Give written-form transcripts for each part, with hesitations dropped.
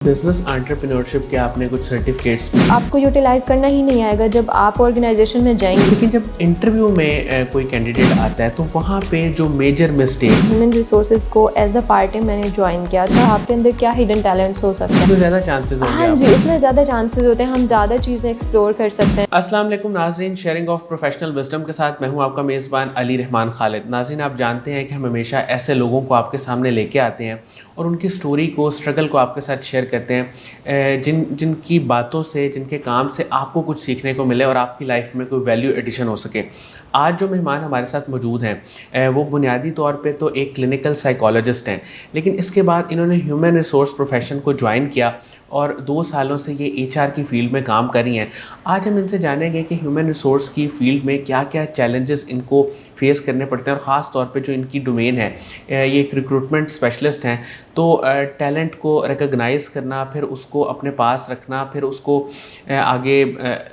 Business entrepreneurship के आपने कुछ सर्टिफिकेट्स भी आपको यूटिलाइज करना ही नहीं आएगा जब आप ऑर्गेनाइजेशन में जाएंगे। लेकिन जब इंटरव्यू में कोई कैंडिडेट आता है तो वहाँ पे जो मेजर मिस्टेक ह्यूमन रिसोर्सेज को एज अ पार्ट टाइम मैंने ज्वाइन किया था। आपके अंदर क्या हिडन टैलेंट्स हो सकते हैं, उसमें ज़्यादा चांसेस होंगे। हाँ जी, उसमें ज़्यादा चांसेस होते हैं, हम ज़्यादा चीज़ें एक्सप्लोर कर सकते हैं। अस्सलाम वालेकुम नाज़रीन, शेयरिंग ऑफ प्रोफेशनल विजडम के साथ मैं हूं आपका मेज़बान अली रहमान खालिद। नाज़रीन, आप जानते हैं कि हम हमेशा ऐसे लोगों को आपके सामने लेके आते हैं और उनकी स्टोरी को, स्ट्रगल को आपके साथ शेयर करते हैं, जिनकी बातों से, जिनके काम से आपको कुछ सीखने को मिले और आपकी लाइफ में कोई वैल्यू एडिशन हो सके। आज जो मेहमान हमारे साथ मौजूद हैं वो बुनियादी तौर पे तो एक क्लिनिकल साइकोलॉजिस्ट हैं, लेकिन इसके बाद इन्होंने ह्यूमन रिसोर्स प्रोफेशन को ज्वाइन किया और 2 सालों से ये एचआर की फ़ील्ड में काम कर रही हैं। आज हम इनसे जानेंगे कि ह्यूमन रिसोर्स की फ़ील्ड में क्या-क्या चैलेंजेस इनको फेस करने पड़ते हैं और ख़ास तौर पे जो इनकी डोमेन है, ये एक रिक्रूटमेंट स्पेशलिस्ट हैं। तो टैलेंट को रिकॉग्नाइज़ करना, फिर उसको अपने पास रखना, फिर उसको आगे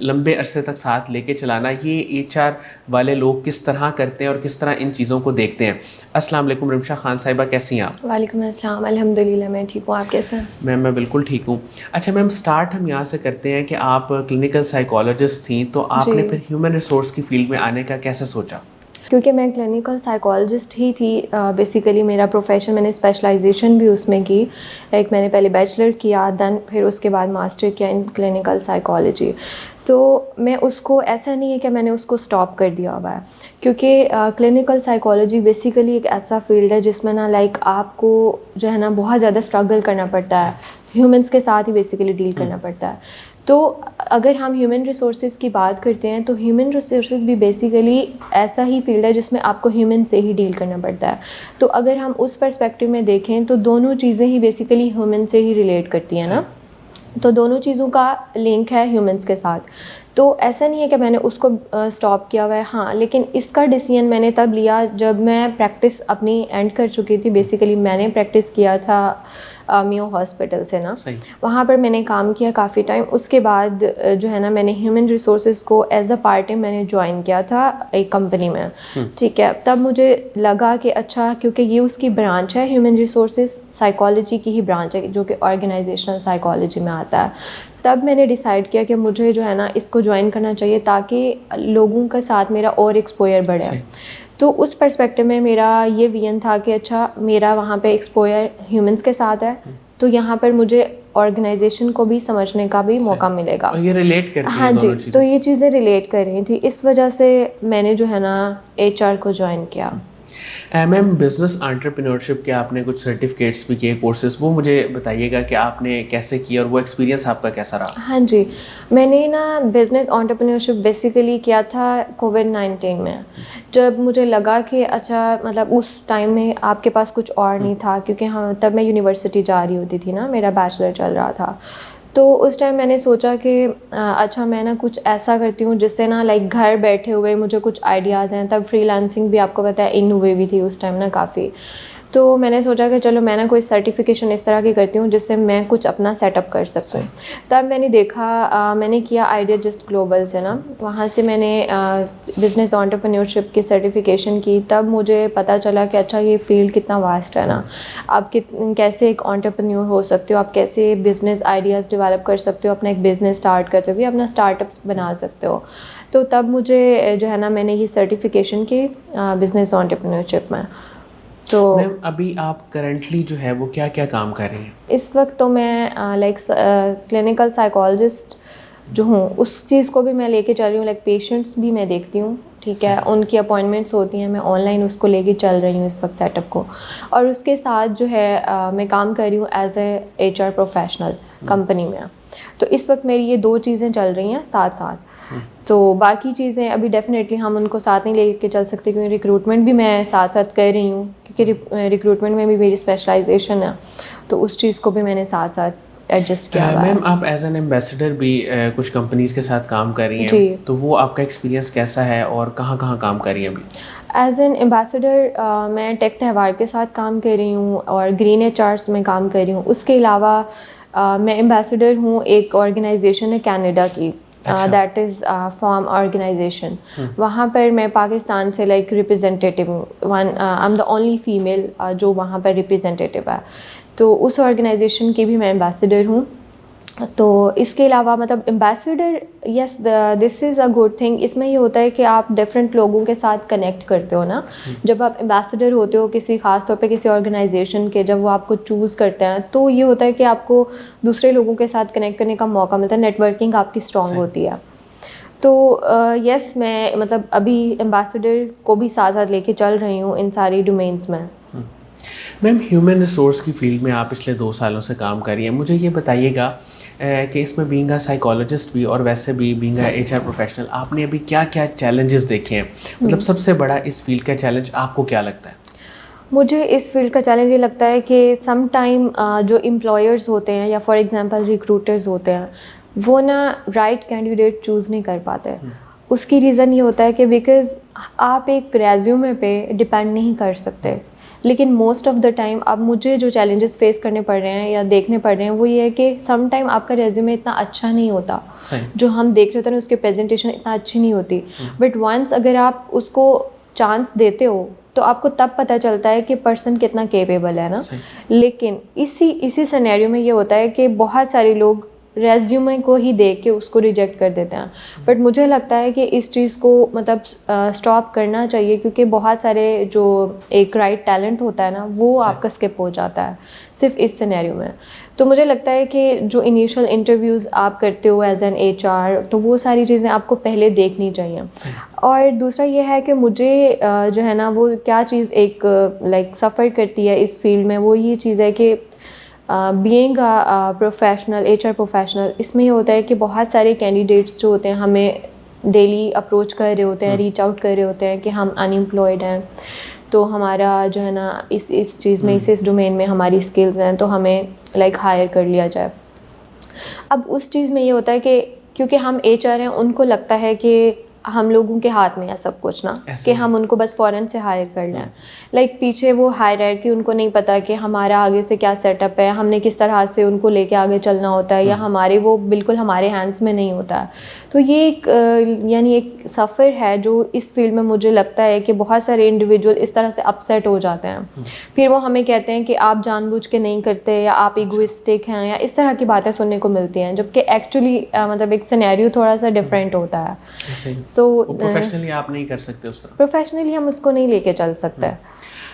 लंबे अरसे तक साथ लेके चलाना, ये एचआर वाले लोग किस तरह करते हैं और किस तरह इन चीज़ों को देखते हैं। अस्सलाम वालेकुम रिमशा खान साहिबा, कैसी हैं आप? वालेकुम अस्सलाम, अल्हम्दुलिल्लाह मैं ठीक हूँ, आप कैसे हैं? मैं बिल्कुल ठीक हूँ। अच्छा मैम, स्टार्ट हम यहाँ से करते हैं कि आप क्लिनिकल साइकोलॉजिस्ट थीं, तो आपने जी, फिर ह्यूमन रिसोर्स की फ़ील्ड में आने का कैसे सोचा? क्योंकि मैं क्लिनिकल साइकोलॉजिस्ट ही थी, बेसिकली मेरा प्रोफेशन, मैंने स्पेशलाइजेशन भी उसमें की। लाइक मैंने पहले बैचलर किया, देन फिर उसके बाद मास्टर किया इन क्लिनिकल साइकोलॉजी। तो मैं उसको, ऐसा नहीं है कि मैंने उसको स्टॉप कर दिया हुआ है, क्योंकि क्लिनिकल साइकोलॉजी बेसिकली एक ऐसा फील्ड है जिसमें ना लाइक आपको जो है ना बहुत ज़्यादा स्ट्रगल करना पड़ता है, ह्यूमंस के साथ ही बेसिकली डील करना पड़ता है। तो अगर हम ह्यूमन रिसोर्सेज की बात करते हैं तो ह्यूमन रिसोर्सेज भी बेसिकली ऐसा ही फील्ड है जिसमें आपको ह्यूमन से ही डील करना पड़ता है। तो अगर हम उस पर्सपेक्टिव में देखें तो दोनों चीज़ें ही बेसिकली ह्यूमन से ही रिलेट करती हैं ना, तो दोनों चीज़ों का लिंक है ह्यूमंस के साथ। तो ऐसा नहीं है कि मैंने उसको स्टॉप किया हुआ है, हाँ, लेकिन इसका डिसीजन मैंने तब लिया जब मैं प्रैक्टिस अपनी एंड कर चुकी थी। बेसिकली मैंने प्रैक्टिस किया था मियो हॉस्पिटल से ना, वहाँ पर मैंने काम किया काफ़ी टाइम। उसके बाद जो है ना, मैंने ह्यूमन रिसोर्सेज को एज अ पार्ट टाइम मैंने ज्वाइन किया था एक कंपनी में, ठीक है। तब मुझे लगा कि अच्छा, क्योंकि ये उसकी ब्रांच है, ह्यूमन रिसोर्सेज साइकोलॉजी की ही ब्रांच है जो कि ऑर्गेनाइजेशनल साइकोलॉजी में आता है। तब मैंने डिसाइड किया कि मुझे जो है ना इसको ज्वाइन करना चाहिए ताकि लोगों के साथ मेरा और एक्सपोजर बढ़े। तो उस पर्सपेक्टिव में मेरा ये विजन था कि अच्छा, मेरा वहाँ पे एक्सपोजर ह्यूमंस के साथ है, तो यहाँ पर मुझे ऑर्गेनाइजेशन को भी समझने का भी मौका मिलेगा। और ये रिलेट करती हाँ हैं जी, दोनों तो चीज़ें। ये चीज़ें रिलेट कर रही थी, इस वजह से मैंने जो है ना एचआर को ज्वाइन किया। मैम, बिजनेस एंटरप्रेन्योरशिप के आपने कुछ सर्टिफिकेट्स भी किए, कोर्सेज, वो मुझे बताइएगा कि आपने कैसे किया और वो एक्सपीरियंस आपका कैसा रहा? हाँ जी, मैंने ना बिज़नेस एंटरप्रेन्योरशिप बेसिकली किया था कोविड-19 में। जब मुझे लगा कि अच्छा, मतलब उस टाइम में आपके पास कुछ और नहीं था, क्योंकि हाँ, तब मैं यूनिवर्सिटी जा रही होती थी ना, मेरा बैचलर चल रहा था। तो उस टाइम मैंने सोचा कि अच्छा, मैं ना कुछ ऐसा करती हूँ जिससे ना लाइक घर बैठे हुए मुझे कुछ आइडियाज़ हैं। तब फ्रीलांसिंग भी आपको पता है इन हुई भी थी उस टाइम ना काफ़ी। तो मैंने सोचा कि चलो मैं ना कोई सर्टिफिकेशन इस तरह की करती हूँ जिससे मैं कुछ अपना सेटअप कर सकूँ। तब मैंने देखा, मैंने किया आइडिया जस्ट ग्लोबल से ना, वहाँ से मैंने बिज़नेस एंटरप्रेन्योरशिप की सर्टिफिकेशन की। तब मुझे पता चला कि अच्छा, ये फील्ड कितना वास्ट है ना, आप कैसे एक एंटरप्रेन्योर हो सकते हो, आप कैसे बिज़नेस आइडियाज़ डेवलप कर सकते हो, अपना एक बिज़नेस स्टार्ट कर सकते हो, अपना स्टार्टअप बना सकते हो। तो तब मुझे जो है ना, मैंने ये सर्टिफिकेशन की बिज़नेस एंटरप्रेन्योरशिप में। तो मैम, अभी आप करंटली जो है वो क्या-क्या काम कर रही हैं? इस वक्त तो मैं लाइक क्लिनिकल साइकोलॉजिस्ट जो हूँ उस चीज़ को भी मैं लेके चल रही हूँ। लाइक पेशेंट्स भी मैं देखती हूँ, ठीक है, उनकी अपॉइंटमेंट्स होती हैं, मैं ऑनलाइन उसको लेके चल रही हूँ इस वक्त सेटअप को। और उसके साथ जो है मैं काम कर रही हूँ as a HR professional company में। तो इस वक्त मेरी ये 2 चीज़ें चल रही हैं साथ साथ। तो बाकी चीज़ें अभी डेफिनेटली हम उनको साथ नहीं लेके चल सकते, क्योंकि रिक्रूटमेंट भी मैं साथ साथ कर रही हूँ, क्योंकि रिक्रूटमेंट में भी मेरी स्पेशलाइजेशन है। तो उस चीज़ को भी मैंने साथ साथ एडजस्ट किया हुआ है। मैम, आप एज एन एम्बेसडर भी कुछ कंपनीज़ के साथ काम कर रही जी, हैं, तो वो आपका एक्सपीरियंस कैसा है और कहाँ-कहाँ काम कर रही हैं अभी? एज एन एम्बेसडर मैं टेक त्यौहार के साथ काम कर रही हूँ और ग्रीन एचआर्स में काम कर रही हूँ। उसके अलावा मैं एम्बेसडर हूँ एक ऑर्गेनाइजेशन है कनाडा की, दैट इज़ फॉर्म ऑर्गेनाइजेशन। वहाँ पर मैं पाकिस्तान से लाइक रिप्रेजेंटेटिव हूँ, I am the only female जो वहाँ पर रिप्रेजेंटेटिव है। तो उस ऑर्गेनाइजेशन की भी मैं एम्बेसडर हूँ। तो इसके अलावा मतलब ambassador, yes, this is a good thing. इसमें ये होता है कि आप डिफरेंट लोगों के साथ कनेक्ट करते हो ना। जब आप एम्बेसडर होते हो किसी ख़ास तौर पे किसी ऑर्गेनाइजेशन के, जब वो आपको चूज़ करते हैं तो ये होता है कि आपको दूसरे लोगों के साथ कनेक्ट करने का मौका मिलता है, नेटवर्किंग आपकी स्ट्रॉन्ग होती है। तो यस, मैं मतलब अभी एम्बेसडर को भी साथ साथ लेके चल रही हूँ इन सारी डोमेन्स में। मैम, ह्यूमन रिसोर्स की फील्ड में आप पिछले 2 सालों से काम कर रही हैं। मुझे ये बताइएगा कि इसमें बीइंग अ साइकोलॉजिस्ट भी और वैसे भी बीइंग अ एचआर प्रोफेशनल, आपने अभी क्या-क्या चैलेंजेस देखे हैं? मतलब सबसे बड़ा इस फील्ड का चैलेंज आपको क्या लगता है? मुझे इस फील्ड का चैलेंज ये लगता है कि सम टाइम जो एम्प्लॉयर्स होते हैं या फॉर एग्जांपल रिक्रूटर्स होते हैं, वो ना राइट कैंडिडेट चूज़ नहीं कर पाते। उसकी रीज़न ये होता है कि बिकॉज़ आप एक रेज़्यूमे पे डिपेंड नहीं कर सकते। लेकिन मोस्ट ऑफ़ द टाइम अब मुझे जो चैलेंजेस फेस करने पड़ रहे हैं या देखने पड़ रहे हैं वो ये है कि सम टाइम आपका रेज़्यूमे इतना अच्छा नहीं होता। सही। जो हम देख रहे होते हैं ना, उसकी प्रेजेंटेशन इतना अच्छी नहीं होती। बट वंस अगर आप उसको चांस देते हो तो आपको तब पता चलता है कि पर्सन कितना केपेबल है ना। लेकिन इसी सिनेरियो में ये होता है कि बहुत सारे लोग रेज्यूमे को ही देख के उसको रिजेक्ट कर देते हैं। बट मुझे लगता है कि इस चीज़ को मतलब स्टॉप करना चाहिए, क्योंकि बहुत सारे जो एक राइट टैलेंट होता है ना, वो आपका स्किप हो जाता है सिर्फ इस सिनेरियो में। तो मुझे लगता है कि जो इनिशियल इंटरव्यूज़ आप करते हो एज एन एचआर, तो वो सारी चीज़ें आपको पहले देखनी चाहिए। और दूसरा ये है कि मुझे जो है ना, वो क्या चीज़ एक लाइक सफ़र करती है इस फील्ड में, वो ये चीज़ है कि being a professional, HR professional, इसमें ये होता है कि बहुत सारे कैंडिडेट्स जो होते हैं हमें डेली अप्रोच कर रहे होते हैं, रीच आउट कर रहे होते हैं कि हम अनएम्प्लॉयड हैं, तो हमारा जो है ना इस चीज़ में, इस डोमेन में हमारी स्किल्स हैं, तो हमें लाइक हायर कर लिया जाए। अब उस चीज़ में ये होता है कि क्योंकि हम एचआर हैं, उनको लगता है कि हम लोगों के हाथ में है सब कुछ ना, कि हम उनको बस फ़ौरन से हायर कर लें। लाइक पीछे वो हायरार्की उनको नहीं पता कि हमारा आगे से क्या सेटअप है, हमने किस तरह से उनको लेके आगे चलना होता है, या हमारे वो बिल्कुल हमारे हैंड्स में नहीं होता है। तो ये एक यानी एक सफ़र है जो इस फील्ड में मुझे लगता है कि बहुत सारे इंडिविजुअल इस तरह से अपसेट हो जाते हैं। फिर वो हमें कहते हैं कि आप जानबूझ के नहीं करते, या आप इगोइस्टिक हैं, या इस तरह की बातें सुनने को मिलती हैं, जबकि एक्चुअली मतलब एक सिनेरियो थोड़ा सा डिफरेंट होता है। सो प्रोफेशनली आप नहीं कर सकते उस तरह। प्रोफेशनली हम उसको नहीं लेके चल सकते।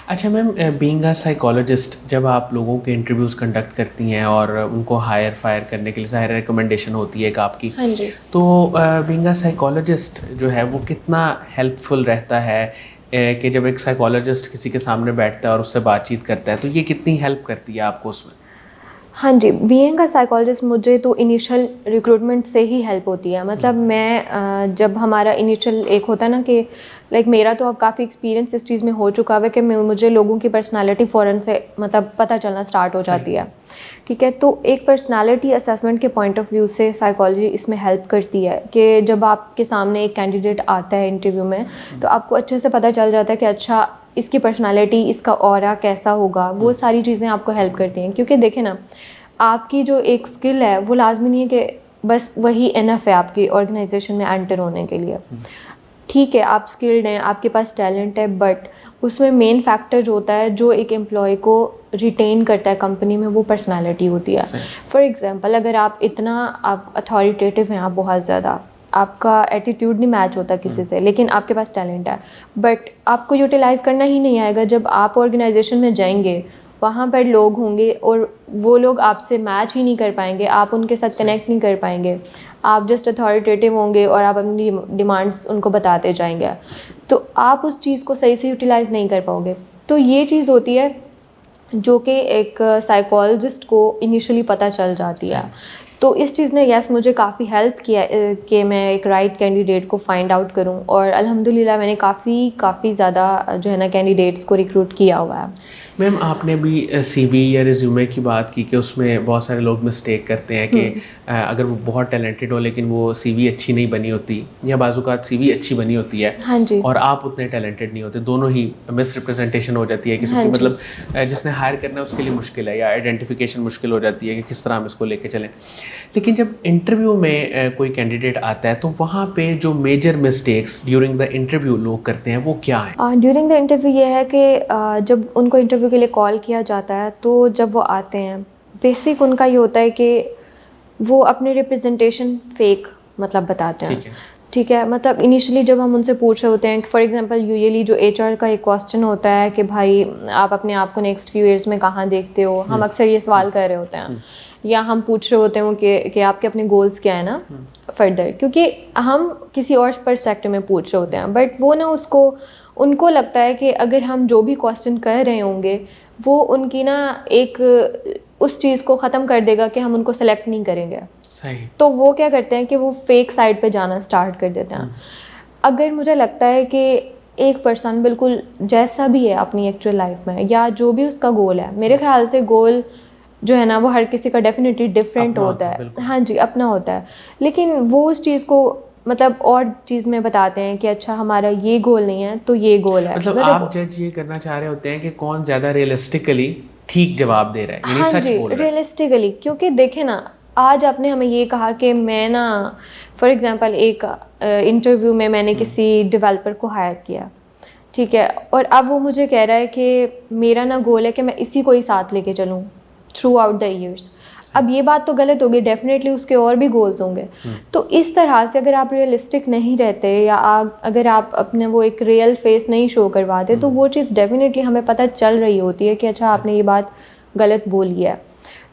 अच्छा मैम, बीइंग अ साइकोलॉजिस्ट, जब आप लोगों के इंटरव्यूज़ कंडक्ट करती हैं और उनको हायर फायर करने के लिए ज़ाहिर रिकमेंडेशन होती है एक आपकी, हाँ जी। तो बीइंग अ साइकोलॉजिस्ट जो है वो कितना हेल्पफुल रहता है कि जब एक साइकोलॉजिस्ट किसी के सामने बैठता है और उससे बातचीत करता है, तो ये कितनी हेल्प करती है आपको उसमें? हाँ जी, बीइंग अ साइकोलॉजिस्ट मुझे तो इनिशियल रिक्रूटमेंट से ही हेल्प होती है। मतलब मैं जब हमारा इनिशियल एक होता है ना कि लाइक मेरा तो अब काफ़ी एक्सपीरियंस इस चीज़ में हो चुका है कि मुझे लोगों की पर्सनालिटी फ़ौरन से मतलब पता चलना स्टार्ट हो जाती है। ठीक है, तो एक पर्सनालिटी असेसमेंट के पॉइंट ऑफ व्यू से साइकोलॉजी इसमें हेल्प करती है कि जब आपके सामने एक कैंडिडेट आता है इंटरव्यू में, तो आपको अच्छे से पता चल जाता है कि अच्छा इसकी पर्सनालिटी, इसका ऑरा कैसा होगा। वो सारी चीज़ें आपको हेल्प करती हैं, क्योंकि देखें ना, आपकी जो एक स्किल है वो लाजमी नहीं है कि बस वही इनफ है आपकी ऑर्गेनाइजेशन में एंटर होने के लिए। ठीक है, आप स्किल्ड हैं, आपके पास टैलेंट है, बट उसमें मेन फैक्टर जो होता है, जो एक एम्प्लॉय को रिटेन करता है कंपनी में, वो पर्सनालिटी होती है। फॉर एग्जांपल, अगर आप अथॉरिटेटिव हैं, आप बहुत ज़्यादा, आपका एटीट्यूड नहीं मैच होता किसी से, लेकिन आपके पास टैलेंट है, बट आपको यूटिलाइज़ करना ही नहीं आएगा। जब आप ऑर्गेनाइजेशन में जाएंगे, वहाँ पर लोग होंगे और वो लोग आपसे मैच ही नहीं कर पाएंगे, आप उनके साथ कनेक्ट नहीं कर पाएंगे, आप जस्ट अथॉरिटेटिव होंगे और आप अपनी डिमांड्स उनको बताते जाएंगे, तो आप उस चीज़ को सही से यूटिलाइज़ नहीं कर पाओगे। तो ये चीज़ होती है जो कि एक साइकोलॉजिस्ट को इनिशियली पता चल जाती है। तो इस चीज़ ने यस मुझे काफ़ी हेल्प किया कि मैं एक राइट कैंडिडेट को फाइंड आउट करूं, और अल्हम्दुलिल्लाह मैंने काफ़ी ज़्यादा जो है ना कैंडिडेट्स को रिक्रूट किया हुआ है। मैम, आपने भी सीवी या रिज्यूमे की बात की कि उसमें बहुत सारे लोग मिस्टेक करते हैं कि अगर वो बहुत टैलेंटेड हो लेकिन वो सीवी अच्छी नहीं बनी होती, या बाज़-औक़ात सीवी अच्छी बनी होती है हाँ जी। और आप उतने टैलेंटेड नहीं होते, दोनों ही मिस रिप्रेजेंटेशन हो जाती है किसी हाँ की। जी। मतलब जिसने हायर करना उसके लिए मुश्किल है या आइडेंटिफिकेशन मुश्किल हो जाती है कि किस तरह हम इसको लेके चलें। लेकिन जब इंटरव्यू में कोई कैंडिडेट आता है तो वहाँ पे जो major mistakes during the interview लोग करते हैं वो क्या है? ड्यूरिंग द इंटरव्यू ये है कि जब उनको इंटरव्यू के लिए कॉल किया जाता है तो जब वो आते हैं बेसिक उनका ये होता है कि वो अपने रिप्रेजेंटेशन फेक मतलब बताते हैं। ठीक है। ठीक है, मतलब इनिशियली जब हम उनसे पूछ रहे होते हैं, फॉर एग्जांपल यूजुअली जो एचआर का एक क्वेश्चन होता है कि भाई आप अपने आप को नेक्स्ट फ्यू ईयर्स में कहाँ देखते हो, हम अक्सर ये सवाल कर रहे होते हैं, या हम पूछ रहे होते हैं कि आपके अपने गोल्स क्या है ना फर्दर, क्योंकि हम किसी और पर्सपेक्टिव में पूछ रहे होते हैं, बट वो ना उसको उनको लगता है कि अगर हम जो भी क्वेश्चन कर रहे होंगे वो उनकी ना एक उस चीज़ को ख़त्म कर देगा कि हम उनको सेलेक्ट नहीं करेंगे। सही। तो वो क्या करते हैं कि वो फेक साइड पे जाना स्टार्ट कर देते हैं। अगर मुझे लगता है कि एक पर्सन बिल्कुल जैसा भी है अपनी एक्चुअल लाइफ में या जो भी उसका गोल है, मेरे ख्याल से गोल जो है ना वो हर किसी का डेफिनेटली डिफरेंट होता है। हाँ जी, अपना होता है, लेकिन वो उस चीज़ को मतलब और चीज़ में बताते हैं कि अच्छा हमारा ये गोल नहीं है तो ये गोल है। मतलब आप जज ये करना चाह रहे होते हैं कि कौन ज़्यादा रियलिस्टिकली ठीक जवाब दे रहा है, यानी हाँ सच जी, बोल रहा है। रियलिस्टिकली, क्योंकि देखें ना आज आपने हमें ये कहा कि मैं ना फॉर एग्जांपल एक इंटरव्यू में मैंने किसी डेवलपर को हायर किया, ठीक है, और अब वो मुझे कह रहा है कि मेरा ना गोल है कि मैं इसी को ही साथ लेके चलूँ थ्रू आउट द ईयर्स। अब ये बात तो गलत होगी, डेफिनेटली उसके और भी गोल्स होंगे। तो इस तरह से अगर आप रियलिस्टिक नहीं रहते या अगर आप अपने वो एक रियल फेस नहीं शो करवाते तो वो चीज़ डेफिनेटली हमें पता चल रही होती है कि अच्छा आपने ये बात गलत बोली है।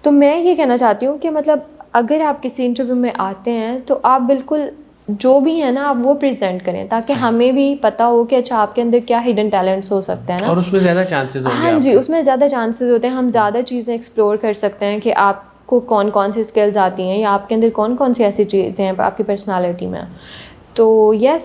तो मैं ये कहना चाहती हूँ कि मतलब अगर आप किसी इंटरव्यू में आते हैं तो आप बिल्कुल जो भी है ना आप वो प्रेजेंट करें ताकि हमें भी पता हो कि अच्छा आपके अंदर क्या हिडन टैलेंट्स हो सकते हैं ना, और उसमें ज़्यादा चांसेस होंगे हाँ जी, आपके। उसमें ज़्यादा चांसेस होते हैं, हम ज़्यादा चीज़ें एक्सप्लोर कर सकते हैं कि आपको कौन कौन सी स्किल्स आती हैं या आपके अंदर कौन कौन सी ऐसी चीज़ें हैं आपकी पर्सनालिटी में। तो यस,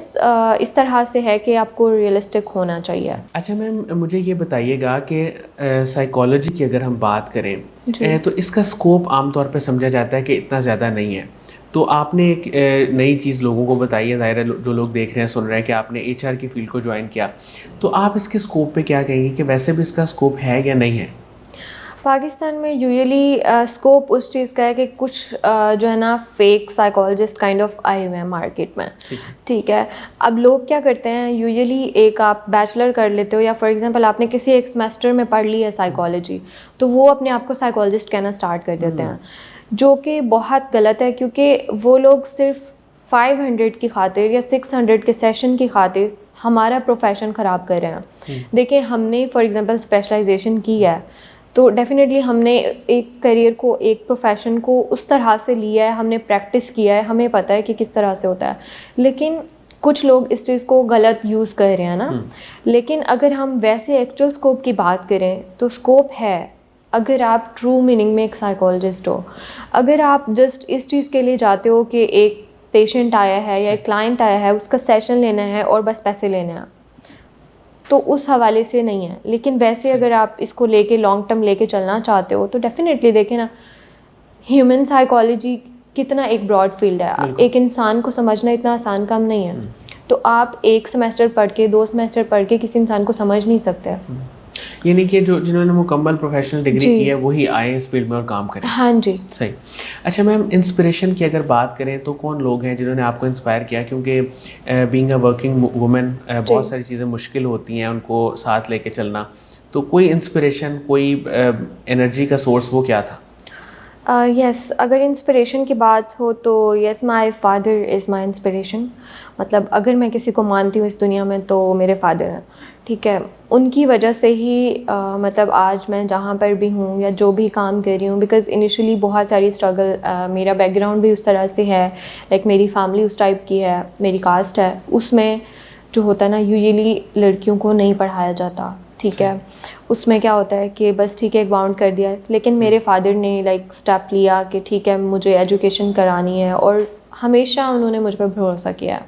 इस तरह से है कि आपको रियलिस्टिक होना चाहिए। अच्छा मैम, मुझे ये बताइएगा कि साइकोलॉजी की अगर हम बात करें तो इसका स्कोप आमतौर पे समझा जाता है कि इतना ज़्यादा नहीं है। तो आपने एक नई चीज़ लोगों को बताई है, ज़ाहिर है जो लोग देख रहे हैं सुन रहे हैं कि आपने एचआर की फील्ड को ज्वाइन किया, तो आप इसके स्कोप पे क्या कहेंगे कि वैसे भी इसका स्कोप है या नहीं है? पाकिस्तान में यूजुअली स्कोप उस चीज़ का है कि कुछ जो है ना फेक साइकोलॉजिस्ट काइंड ऑफ आए हुए हैं मार्केट में। ठीक है, अब लोग क्या करते हैं यूजुअली एक आप बैचलर कर लेते हो या फॉर एग्जांपल आपने किसी एक सेमेस्टर में पढ़ ली है साइकोलॉजी, तो वो अपने आप को साइकोलॉजिस्ट कहना स्टार्ट कर देते हैं, जो कि बहुत गलत है, क्योंकि वो लोग सिर्फ 500 की खातिर या 600 के सेशन की खातिर हमारा प्रोफेशन ख़राब कर रहे हैं। देखिए हमने फॉर एग्जांपल स्पेशलाइजेशन की है तो डेफ़िनेटली हमने एक करियर को, एक प्रोफेशन को उस तरह से लिया है, हमने प्रैक्टिस किया है, हमें पता है कि किस तरह से होता है, लेकिन कुछ लोग इस चीज़ को गलत यूज़ कर रहे हैं ना। लेकिन अगर हम वैसे एक्चुअल स्कोप की बात करें तो स्कोप है, अगर आप ट्रू मीनिंग में एक साइकोलॉजिस्ट हो, अगर आप जस्ट इस चीज़ के लिए जाते हो कि एक पेशेंट आया है या एक क्लाइंट आया है उसका सेशन लेना है और बस पैसे लेने हैं, तो उस हवाले से नहीं है। लेकिन वैसे अगर आप इसको लेके लॉन्ग टर्म लेके चलना चाहते हो तो डेफिनेटली देखें ना, ह्यूमन साइकोलॉजी कितना एक ब्रॉड फील्ड है, एक इंसान को समझना इतना आसान काम नहीं है। तो आप एक सेमेस्टर पढ़ के, 2 सेमेस्टर पढ़ के किसी इंसान को समझ नहीं सकते। यानी कि जो जिन्होंने मुकम्मल प्रोफेशनल डिग्री की है वही आए इस फील्ड में और काम करें। हाँ जी, सही। अच्छा मैम, इंस्पिरेशन की अगर बात करें तो कौन लोग हैं जिन्होंने आपको इंस्पायर किया? क्योंकि बीइंग अ वर्किंग वुमेन बहुत सारी चीज़ें मुश्किल होती हैं उनको साथ लेके चलना, तो कोई इंस्पिरेशन, कोई एनर्जी का सोर्स वो क्या था? यस, अगर इंस्पिरेशन की बात हो तो yes, my father is my inspiration. मतलब अगर मैं किसी को मानती हूँ इस दुनिया में तो मेरे फादर हैं, ठीक है। उनकी वजह से ही मतलब आज मैं जहाँ पर भी हूँ या जो भी काम कर रही हूँ, बिकॉज़ इनिशियली बहुत सारी स्ट्रगल, मेरा बैकग्राउंड भी उस तरह से है, लाइक मेरी फैमिली उस टाइप की है, मेरी कास्ट है, उसमें जो होता है ना यूजुअली लड़कियों को नहीं पढ़ाया जाता, ठीक है। उसमें क्या होता है कि बस ठीक है एक बाउंड कर दिया, लेकिन मेरे फादर ने लाइक स्टेप लिया कि ठीक है मुझे एजुकेशन करानी है, और हमेशा उन्होंने मुझ पर भरोसा किया है,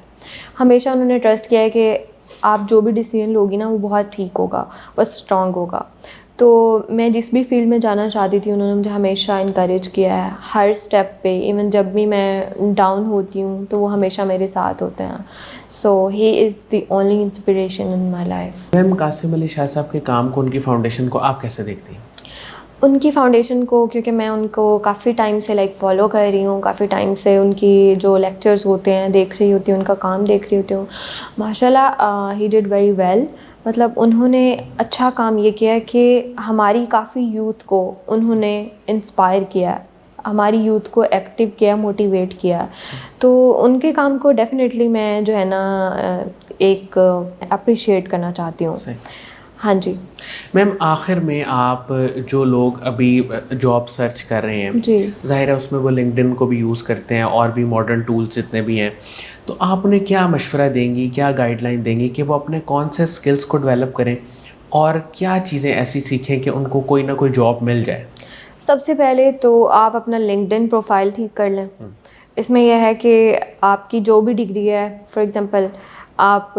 हमेशा उन्होंने ट्रस्ट किया है कि आप जो भी डिसीजन लोगी ना वो बहुत ठीक होगा, बहुत स्ट्रॉन्ग होगा। तो मैं जिस भी फील्ड में जाना चाहती थी उन्होंने मुझे हमेशा इनकरेज किया है हर स्टेप पे, इवन जब भी मैं डाउन होती हूँ तो वो हमेशा मेरे साथ होते हैं। So he is the only inspiration in my life. Ma'am, Qasim Ali Shah Sahab के काम को, उनकी फाउंडेशन को आप कैसे देखती हैं? उनकी फ़ाउंडेशन को, क्योंकि मैं उनको काफ़ी टाइम से फ़ॉलो कर रही हूँ, काफ़ी टाइम से उनकी जो लेक्चर्स होते हैं देख रही होती हूँ, उनका काम देख रही होती हूँ। माशाल्लाह ही डिड वेरी वेल। मतलब उन्होंने अच्छा काम ये किया है कि हमारी काफ़ी यूथ को उन्होंने इंस्पायर किया है, हमारी यूथ को एक्टिव किया, मोटिवेट किया। तो उनके काम को डेफ़िनेटली मैं जो है ना एक अप्रिशिएट करना चाहती हूँ। सही। हाँ जी। मैम आखिर में आप जो लोग अभी जॉब सर्च कर रहे हैं, जी। ज़ाहिर है उसमें वो लिंक्डइन को भी यूज़ करते हैं और भी मॉडर्न टूल्स जितने भी हैं, तो आप उन्हें क्या मशवरा देंगी, क्या गाइडलाइन देंगी कि वो अपने कौन से स्किल्स को डेवलप करें और क्या चीज़ें ऐसी सीखें कि उनको कोई ना कोई जॉब मिल जाए? सबसे पहले तो आप अपना लिंक्डइन प्रोफाइल ठीक कर लें। इसमें यह है कि आपकी जो भी डिग्री है, फॉर एग्ज़ाम्पल आप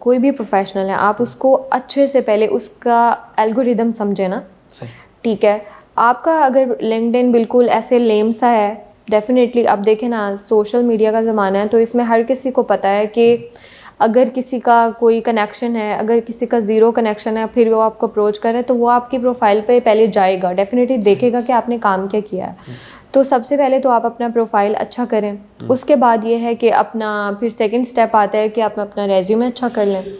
कोई भी प्रोफेशनल है, आप उसको अच्छे से पहले उसका एल्गोरिदम समझें ना। सही। ठीक है। आपका अगर लिंक्डइन बिल्कुल ऐसे लेम सा है, डेफ़िनेटली अब देखें ना, सोशल मीडिया का ज़माना है, तो इसमें हर किसी को पता है कि अगर किसी का कोई कनेक्शन है, अगर किसी का ज़ीरो कनेक्शन है, फिर वो आपको अप्रोच करे, तो वो आपकी प्रोफ़ाइल पे पहले जाएगा, डेफ़िनेटली देखेगा कि आपने काम क्या किया है। तो सबसे पहले तो आप अपना प्रोफ़ाइल अच्छा करें। उसके बाद ये है कि अपना फिर सेकंड स्टेप आता है कि आप अपना रेज़्यूमे अच्छा कर लें।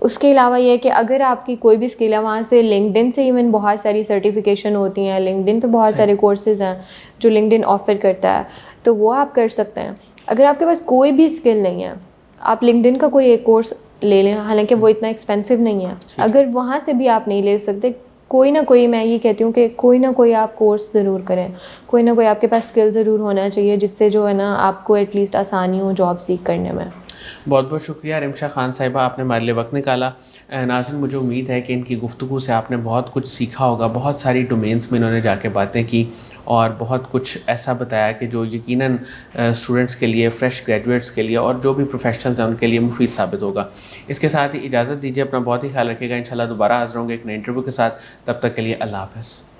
उसके अलावा ये है कि अगर आपकी कोई भी स्किल है, वहाँ से लिंक्डइन से इवन बहुत सारी सर्टिफ़िकेशन होती हैं, लिंक्डइन पे बहुत सारे कोर्सेज़ हैं जो लिंक्डइन ऑफ़र करता है, तो वो आप कर सकते हैं। अगर आपके पास कोई भी स्किल नहीं है, आप लिंक्डइन का कोई एक कोर्स ले लें, हालाँकि वो इतना एक्सपेंसिव नहीं है। अगर वहाँ से भी आप नहीं ले सकते, कोई ना कोई, मैं ये कहती हूँ कि कोई ना कोई आप कोर्स ज़रूर करें। कोई ना कोई आपके पास स्किल ज़रूर होना चाहिए, जिससे जो है ना आपको एटलीस्ट आसानी हो जॉब सीख करने में। बहुत बहुत शुक्रिया रिमशा खान साहिबा, आपने हमारे लिए वक्त निकाला। नाज़रीन, मुझे उम्मीद है कि इनकी गुफ्तगू से आपने बहुत कुछ सीखा होगा। बहुत सारी डोमेन्स में इन्होंने जाके बातें की और बहुत कुछ ऐसा बताया कि जो यकीनन स्टूडेंट्स के लिए, फ़्रेश ग्रेजुएट्स के लिए और जो भी प्रोफेशनल्स हैं उनके लिए मुफीद साबित होगा। इसके साथ ही इजाज़त दीजिए, अपना बहुत ही ख्याल रखिएगा। इंशाल्लाह दोबारा हाज़िर होंगे एक नए इंटरव्यू के साथ। तब तक के लिए अल्लाह हाफ़िज़।